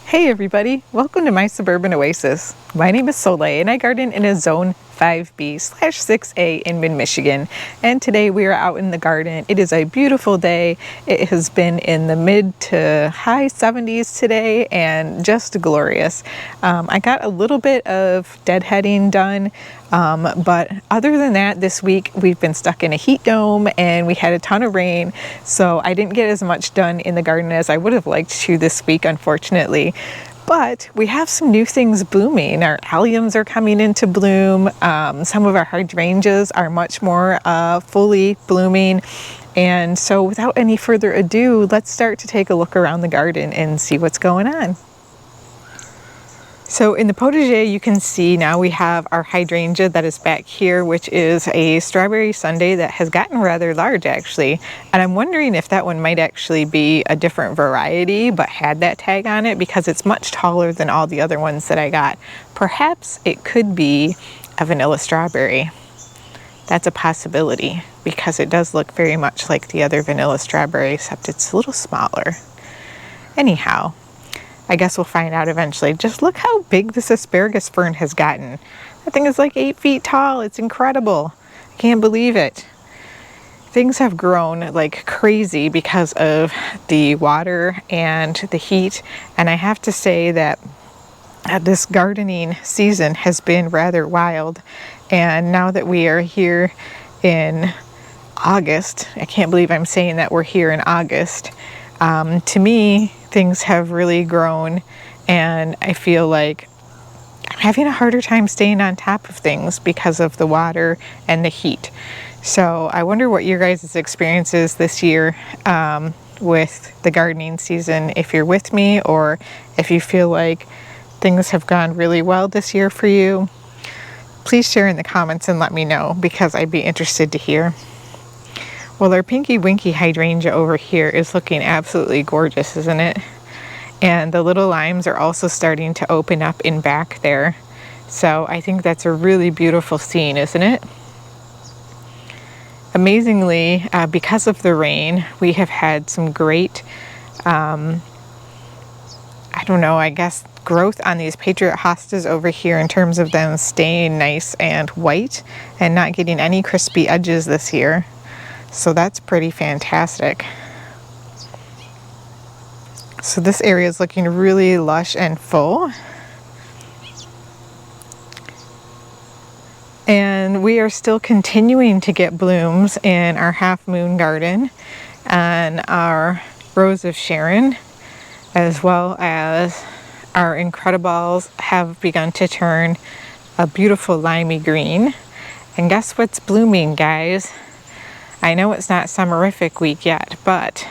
Hey everybody, welcome to my suburban oasis. My name is Soleil and I garden in a zone 5B/6A in mid-Michigan, and today we are out in the garden. It is a beautiful day. It has been in the mid to high 70s today and just glorious. I got a little bit of deadheading done, but other than that, this week we've been stuck in a heat dome and we had a ton of rain, so I didn't get as much done in the garden as I would have liked to this week, unfortunately. But we have some new things blooming. Our alliums are coming into bloom. Some of our hydrangeas are much more fully blooming. And so without any further ado, let's start to take a look around the garden and see what's going on. So in the potager, you can see now we have our hydrangea that is back here, which is a strawberry sundae that has gotten rather large actually. And I'm wondering if that one might actually be a different variety, but had that tag on it because it's much taller than all the other ones that I got. Perhaps it could be a vanilla strawberry. That's a possibility because it does look very much like the other vanilla strawberry, except it's a little smaller. Anyhow, I guess we'll find out eventually. Just look how big this asparagus fern has gotten. That thing is like 8 feet tall. It's incredible. I can't believe it. Things have grown like crazy because of the water and the heat. And I have to say that this gardening season has been rather wild. And now that we are here in August, I can't believe I'm saying that we're here in August. To me, things have really grown, and I feel like I'm having a harder time staying on top of things because of the water and the heat. So I wonder what your guys' experience is this year with the gardening season, if you're with me or if you feel like things have gone really well this year for you. Please share in the comments and let me know because I'd be interested to hear. Well, our Pinky Winky hydrangea over here is looking absolutely gorgeous, isn't it? And the little limes are also starting to open up in back there. So I think that's a really beautiful scene, isn't it? Amazingly, because of the rain, we have had some great, I guess, growth on these Patriot hostas over here in terms of them staying nice and white and not getting any crispy edges this year. So that's pretty fantastic. So this area is looking really lush and full. And we are still continuing to get blooms in our half moon garden and our Rose of Sharon, as well as our Incredibles have begun to turn a beautiful limey green. And guess what's blooming, guys? I know it's not summerific week yet, but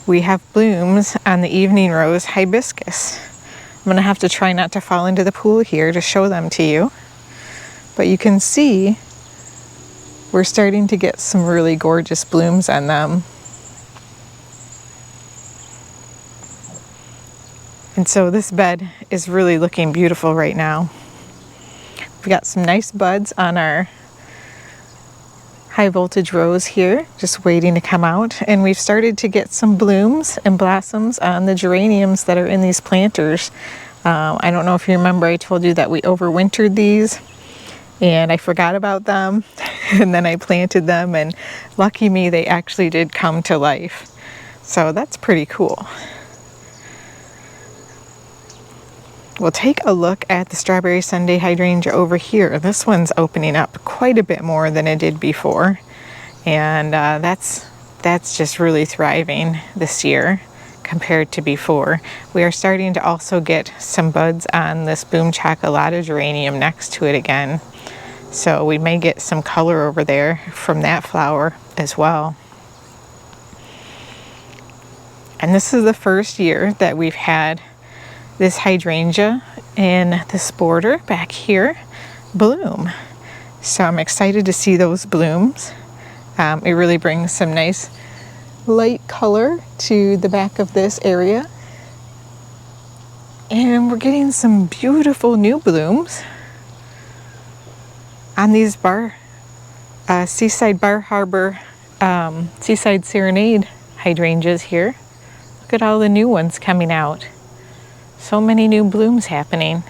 we have blooms on the evening rose hibiscus. I'm going to have to try not to fall into the pool here to show them to you. But you can see we're starting to get some really gorgeous blooms on them. And so this bed is really looking beautiful right now. We've got some nice buds on our high voltage rose here, just waiting to come out, and we've started to get some blooms and blossoms on the geraniums that are in these planters. I don't know if you remember, I told you that we overwintered these and I forgot about them and then I planted them, and lucky me, they actually did come to life. So that's pretty cool. We'll take a look at the strawberry sundae hydrangea over here. This one's opening up quite a bit more than it did before, and that's just really thriving this year compared to before. We are starting to also get some buds on this Boom Chocolata geranium next to it again, so we may get some color over there from that flower as well. And this is the first year that we've had this hydrangea in this border back here bloom. So I'm excited to see those blooms. It really brings some nice light color to the back of this area. And we're getting some beautiful new blooms on these Seaside Bar Harbor Seaside Serenade hydrangeas here. Look at all the new ones coming out. So many new blooms happening.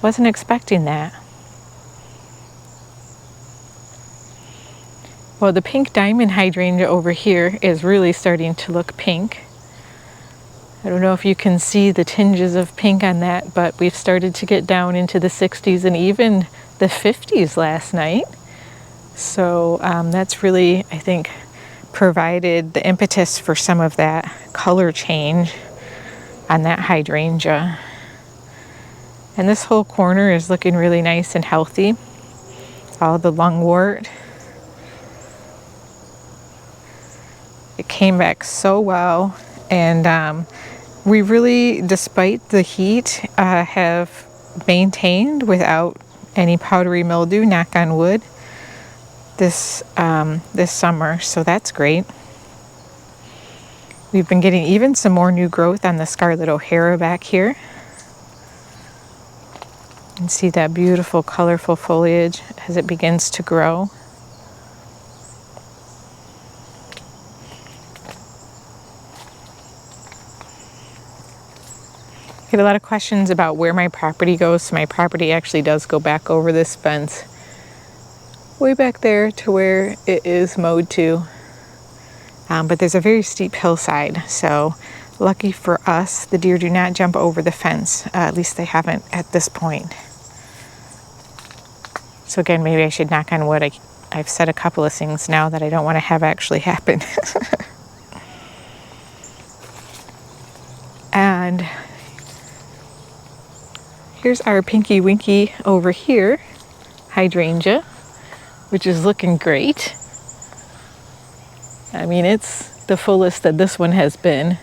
Wasn't expecting that. Well, the pink diamond hydrangea over here is really starting to look pink. I don't know if you can see the tinges of pink on that, but we've started to get down into the 60s and even the 50s last night. So that's really, I think, provided the impetus for some of that color change on that hydrangea. And this whole corner is looking really nice and healthy. All the lungwort. It came back so well, and we really, despite the heat, have maintained without any powdery mildew, knock on wood, this summer, so that's great. We've been getting even some more new growth on the Scarlet O'Hara back here. You can see that beautiful, colorful foliage as it begins to grow. I get a lot of questions about where my property goes. So my property actually does go back over this fence, way back there to where it is mowed to. But there's a very steep hillside, so lucky for us, the deer do not jump over the fence. At least they haven't at this point. So again, maybe I should knock on wood. I've said a couple of things now that I don't want to have actually happen. And here's our Pinky Winky over here, hydrangea, which is looking great. I mean, it's the fullest that this one has been.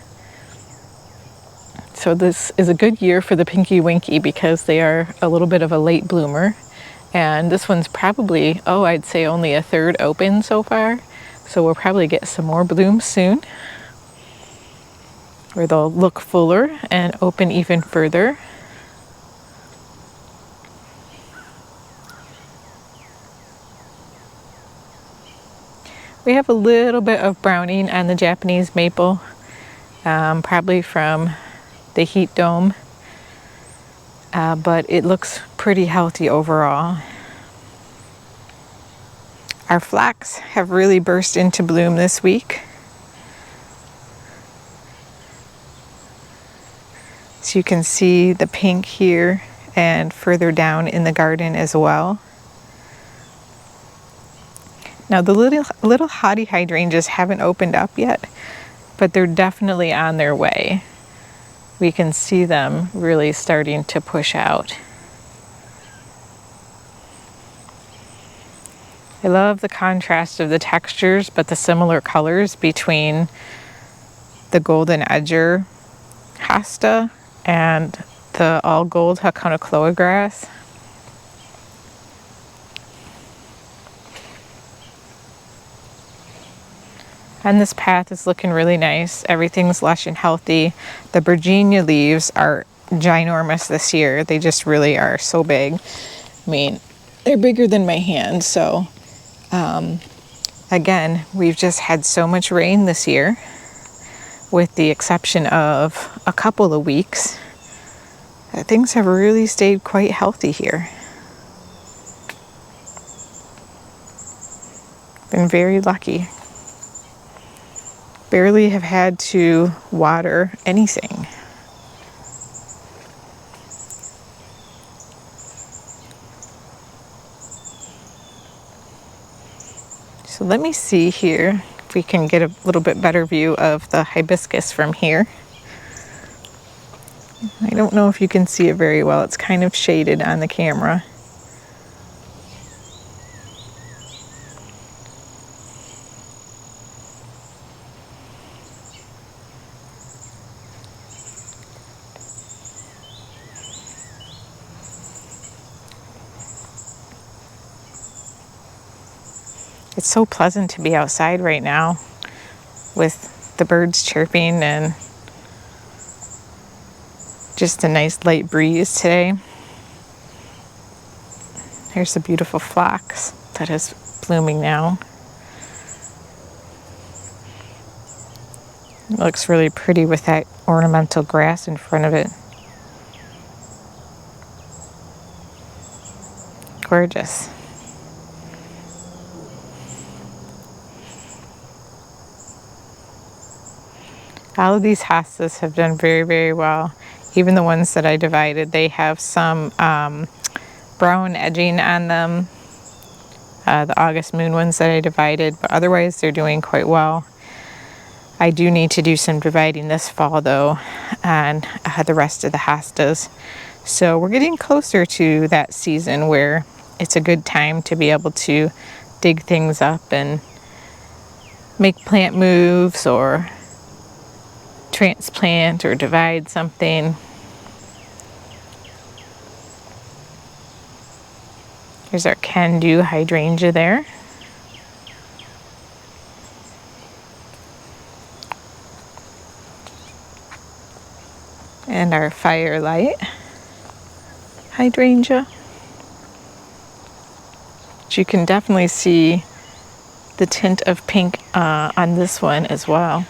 So this is a good year for the Pinky Winky because they are a little bit of a late bloomer. And this one's probably, I'd say only a third open so far. So we'll probably get some more blooms soon, where they'll look fuller and open even further. We have a little bit of browning on the Japanese maple, probably from the heat dome, but it looks pretty healthy overall. Our phlox have really burst into bloom this week. So you can see the pink here and further down in the garden as well. Now the little haughty hydrangeas haven't opened up yet, but they're definitely on their way. We can see them really starting to push out. I love the contrast of the textures, but the similar colors between the golden edger hosta and the all gold Hakonocloa grass. And this path is looking really nice. Everything's lush and healthy. The Virginia leaves are ginormous this year. They just really are so big. I mean, they're bigger than my hand. So again, we've just had so much rain this year, with the exception of a couple of weeks. Things have really stayed quite healthy here. Been very lucky. Barely have had to water anything. So let me see here if we can get a little bit better view of the hibiscus from here. I don't know if you can see it very well. It's kind of shaded on the camera. It's so pleasant to be outside right now with the birds chirping and just a nice light breeze today. Here's the beautiful phlox that is blooming now. It looks really pretty with that ornamental grass in front of it. gorgeous. All of these hostas have done very, very well. Even the ones that I divided, they have some brown edging on them. The August Moon ones that I divided, but otherwise they're doing quite well. I do need to do some dividing this fall though on the rest of the hostas. So we're getting closer to that season where it's a good time to be able to dig things up and make plant moves or transplant or divide something. Here's our can-do hydrangea there. And our firelight hydrangea. But you can definitely see the tint of pink on this one as well.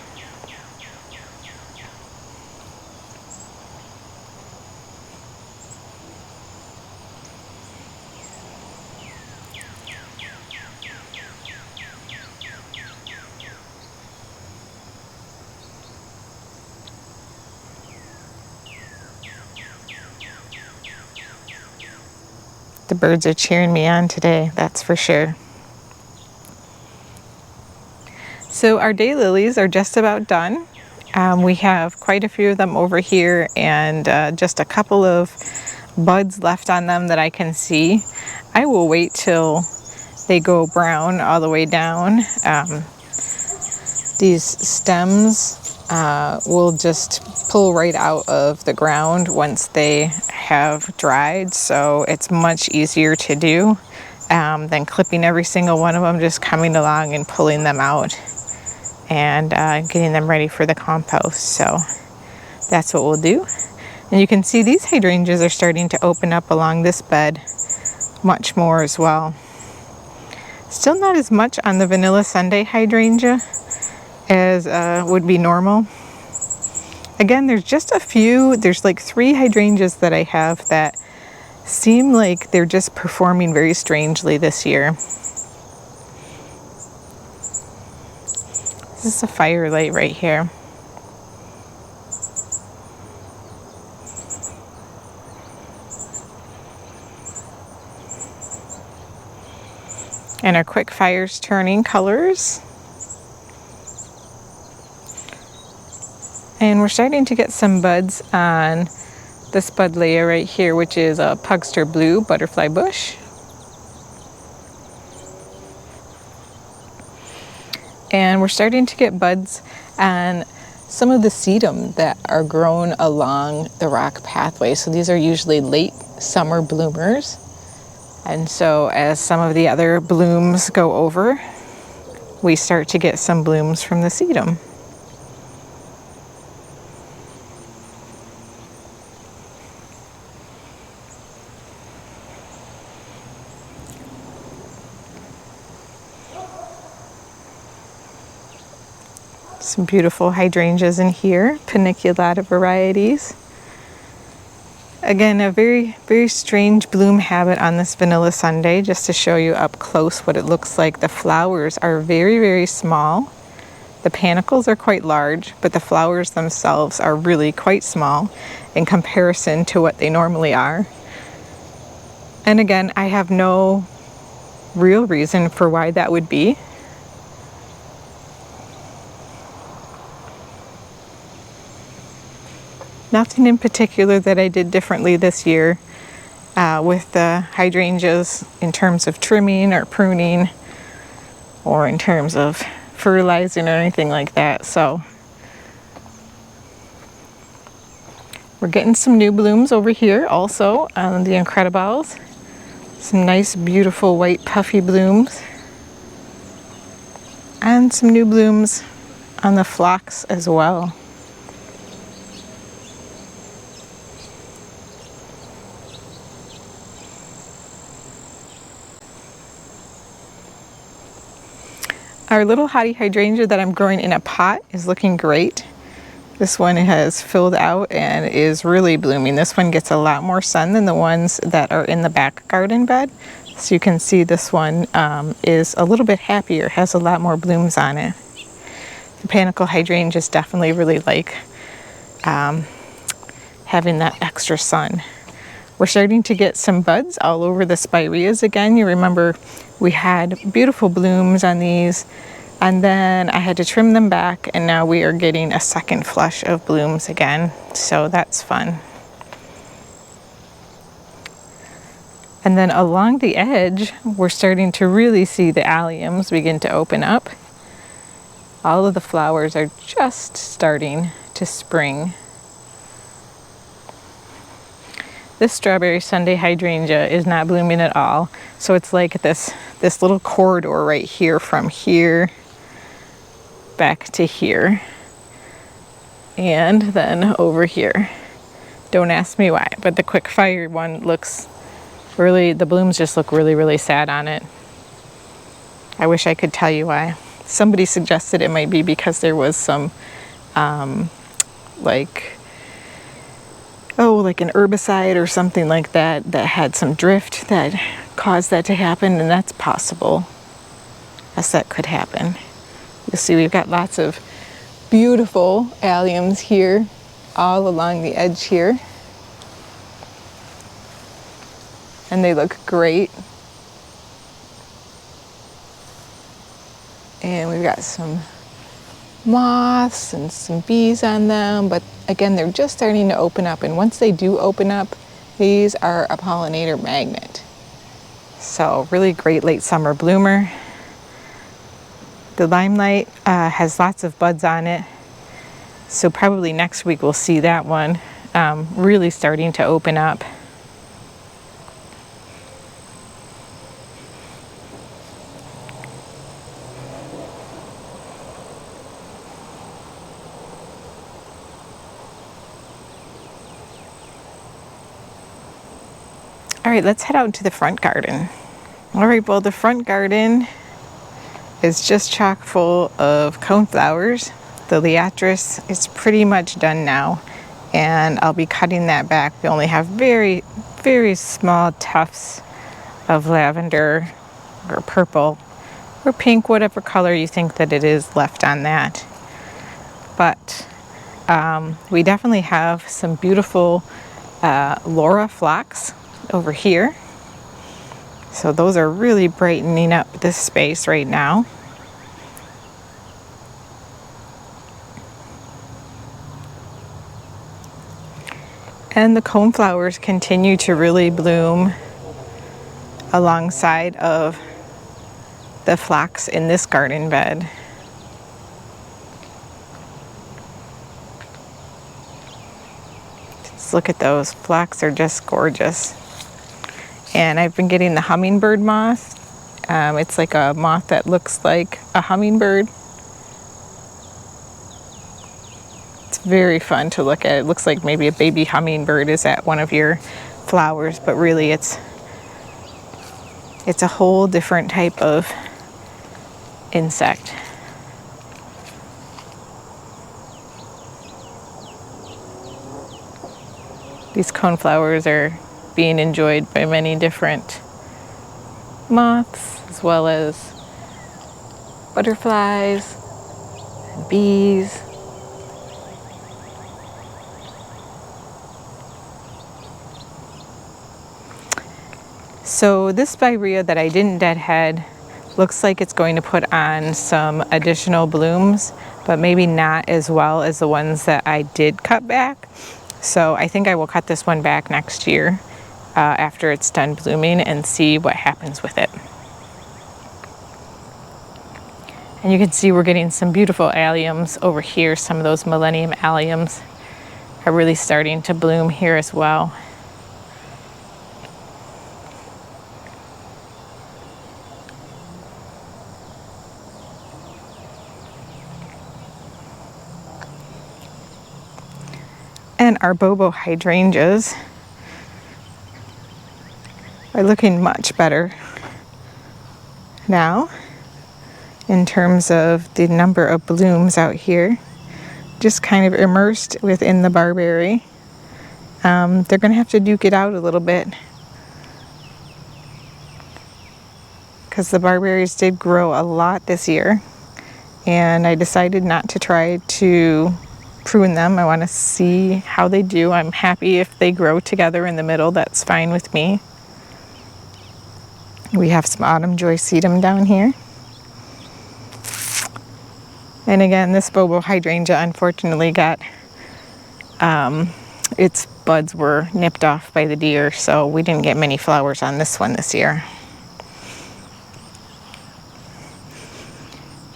The birds are cheering me on today, that's for sure. So our daylilies are just about done. We have quite a few of them over here and just a couple of buds left on them that I can see. I will wait till they go brown all the way down. These stems will just pull right out of the ground once they have dried, so it's much easier to do than clipping every single one of them, just coming along and pulling them out and getting them ready for the compost. So that's what we'll do. And you can see these hydrangeas are starting to open up along this bed much more as well. Still not as much on the vanilla Sunday hydrangea as would be normal. Again, there's just a few, there's like 3 hydrangeas that I have that seem like they're just performing very strangely this year. This is a firelight right here. And our quick fire's turning colors. And we're starting to get some buds on this buddleia right here, which is a Pugster Blue butterfly bush. And we're starting to get buds on some of the sedum that are grown along the rock pathway. So these are usually late summer bloomers. And so as some of the other blooms go over, we start to get some blooms from the sedum. Some beautiful hydrangeas in here, paniculata varieties. Again, a very, very strange bloom habit on this vanilla Sunday, just to show you up close what it looks like. The flowers are very, very small. The panicles are quite large, but the flowers themselves are really quite small in comparison to what they normally are. And again, I have no real reason for why that would be. Nothing in particular that I did differently this year with the hydrangeas in terms of trimming or pruning or in terms of fertilizing or anything like that. So we're getting some new blooms over here also on the Incredibles. Some nice beautiful white puffy blooms. And some new blooms on the phlox as well. Our little hottie hydrangea that I'm growing in a pot is looking great. This one has filled out and is really blooming. This one gets a lot more sun than the ones that are in the back garden bed. So you can see this one is a little bit happier, has a lot more blooms on it. The panicle hydrangeas definitely really like having that extra sun. We're starting to get some buds all over the spireas again. You remember we had beautiful blooms on these, and then I had to trim them back, and now we are getting a second flush of blooms again. So that's fun. And then along the edge, we're starting to really see the alliums begin to open up. All of the flowers are just starting to spring. This strawberry Sunday hydrangea is not blooming at all. So it's like this little corridor right here, from here back to here. And then over here. Don't ask me why, but the quick fire one looks really, the blooms just look really, really sad on it. I wish I could tell you why. Somebody suggested it might be because there was some, like an herbicide or something like that that had some drift that caused that to happen, and that's possible. Yes, that could happen. You'll see we've got lots of beautiful alliums here, all along the edge here. And they look great. And we've got some moths and some bees on them, but again, they're just starting to open up. And once they do open up, these are a pollinator magnet. So really great late summer bloomer. The limelight has lots of buds on it. So probably next week we'll see that one really starting to open up. All right, let's head out to the front garden. All right, well, the front garden is just chock full of coneflowers. The liatris is pretty much done now, and I'll be cutting that back. We only have very, very small tufts of lavender or purple or pink, whatever color you think that it is left on that. But we definitely have some beautiful Laura phlox over here. So those are really brightening up this space right now. And the coneflowers continue to really bloom alongside of the phlox in this garden bed. Just look at those. Phlox are just gorgeous. And I've been getting the hummingbird moth. It's like a moth that looks like a hummingbird. It's very fun to look at. It looks like maybe a baby hummingbird is at one of your flowers, but really it's a whole different type of insect. These coneflowers are being enjoyed by many different moths, as well as butterflies and bees. So this spirea that I didn't deadhead looks like it's going to put on some additional blooms, but maybe not as well as the ones that I did cut back. So I think I will cut this one back next year after it's done blooming and see what happens with it. And you can see we're getting some beautiful alliums over here. Some of those millennium alliums are really starting to bloom here as well. And our bobo hydrangeas are looking much better now in terms of the number of blooms out here. Just kind of immersed within the barberry. They're going to have to duke it out a little bit. because the barberries did grow a lot this year, and I decided not to try to prune them. I want to see how they do. I'm happy if they grow together in the middle. That's fine with me. We have some autumn joy sedum down here. And again, this bobo hydrangea unfortunately got its buds were nipped off by the deer, so we didn't get many flowers on this one this year.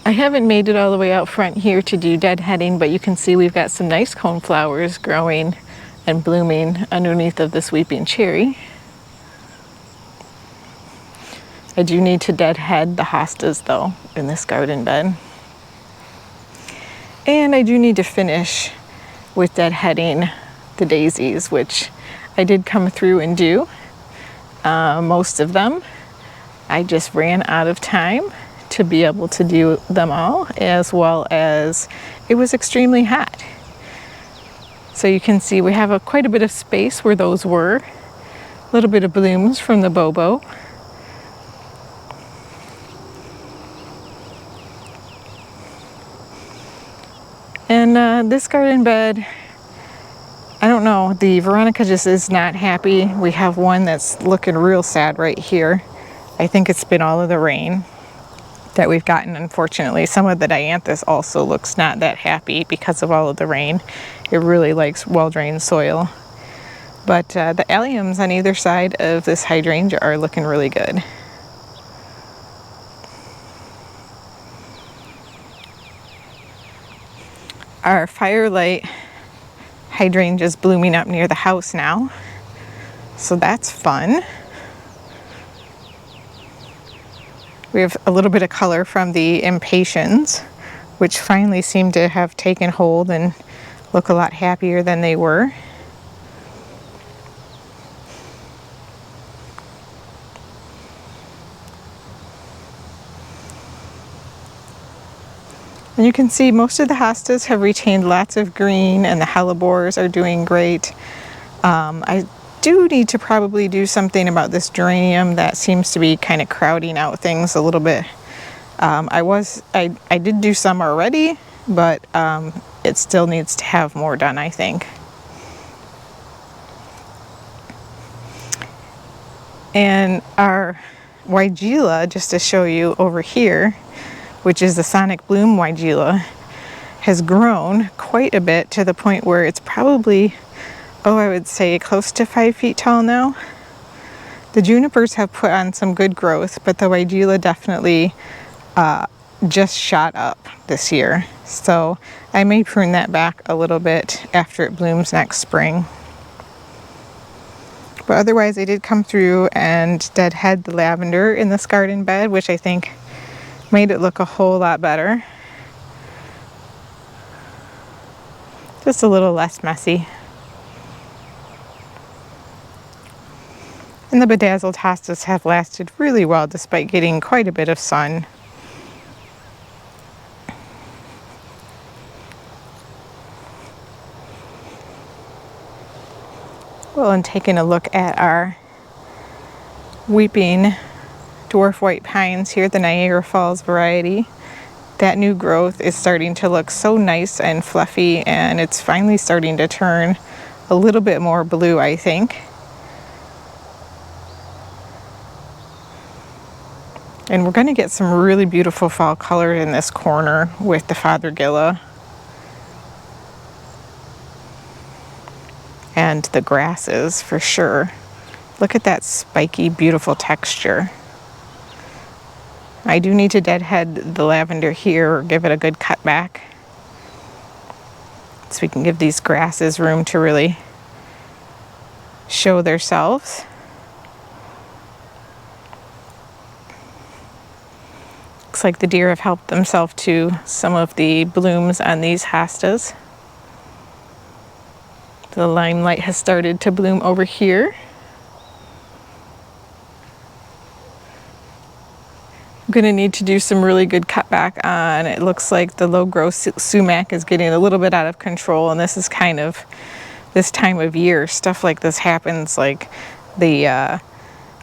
I haven't made it all the way out front here to do deadheading, but you can see we've got some nice cone flowers growing and blooming underneath of this weeping cherry. I do need to deadhead the hostas though in this garden bed. And I do need to finish with deadheading the daisies, which I did come through and do most of them. I just ran out of time to be able to do them all, as well as it was extremely hot. So you can see we have quite a bit of space where those were. A little bit of blooms from the bobo. And this garden bed, I don't know, the Veronica just is not happy. We have one that's looking real sad right here. I think it's been all of the rain that we've gotten, unfortunately. Some of the dianthus also looks not that happy because of all of the rain. It really likes well-drained soil. But the alliums on either side of this hydrangea are looking really good. Our firelight hydrangea is blooming up near the house now, so that's fun. We have a little bit of color from the impatiens, which finally seem to have taken hold and look a lot happier than they were. And you can see most of the hostas have retained lots of green, and the hellebores are doing great. I do need to probably do something about this geranium that seems to be kind of crowding out things a little bit. I did do some already, but it still needs to have more done, I think. And our weigela, just to show you over here, which is the Sonic Bloom weigela, has grown quite a bit to the point where it's probably, I would say close to 5 feet tall now. The junipers have put on some good growth, but the weigela definitely just shot up this year. So I may prune that back a little bit after it blooms next spring. But otherwise, I did come through and deadhead the lavender in this garden bed, which I think made it look a whole lot better. Just a little less messy. And the bedazzled hostas have lasted really well despite getting quite a bit of sun. Well, and taking a look at our weeping dwarf white pines here, the Niagara Falls variety, that new growth is starting to look so nice and fluffy, and it's finally starting to turn a little bit more blue, I think. And we're going to get some really beautiful fall color in this corner with the Fothergilla and the grasses for sure. Look at that spiky, beautiful texture. I do need to deadhead the lavender here, or give it a good cut back, so we can give these grasses room to really show themselves. Looks like the deer have helped themselves to some of the blooms on these hostas. The limelight has started to bloom over here. I'm going to need to do some really good cutback on, it looks like the low growth sumac is getting a little bit out of control, and this is kind of this time of year. Stuff like this happens, like the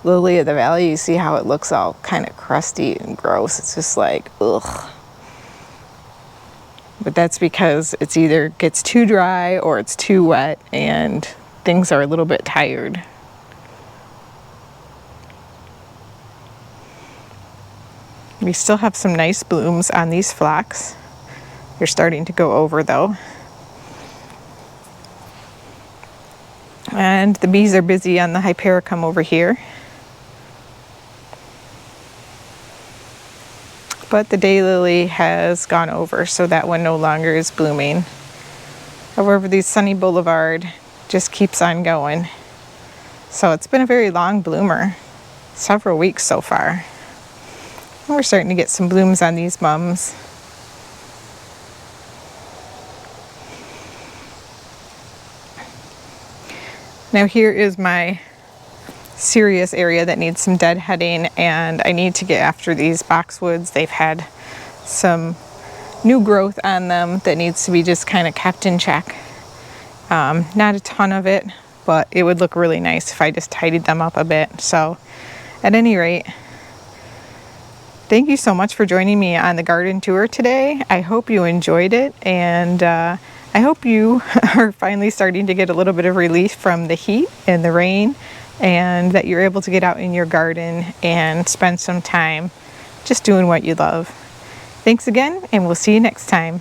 lily of the valley, you see how it looks all kind of crusty and gross. It's just like, ugh. But that's because it's either gets too dry or it's too wet and things are a little bit tired. We still have some nice blooms on these phlox. They're starting to go over though. And the bees are busy on the hypericum over here. But the daylily has gone over, so that one no longer is blooming. However, the Sunny Boulevard just keeps on going. So it's been a very long bloomer, several weeks so far. And we're starting to get some blooms on these mums. Now here is my serious area that needs some deadheading, and I need to get after these boxwoods. They've had some new growth on them that needs to be just kind of kept in check. Not a ton of it, but it would look really nice if I just tidied them up a bit. So at any rate, thank you so much for joining me on the garden tour today. I hope you enjoyed it, and I hope you are finally starting to get a little bit of relief from the heat and the rain, and that you're able to get out in your garden and spend some time just doing what you love. Thanks again, and we'll see you next time.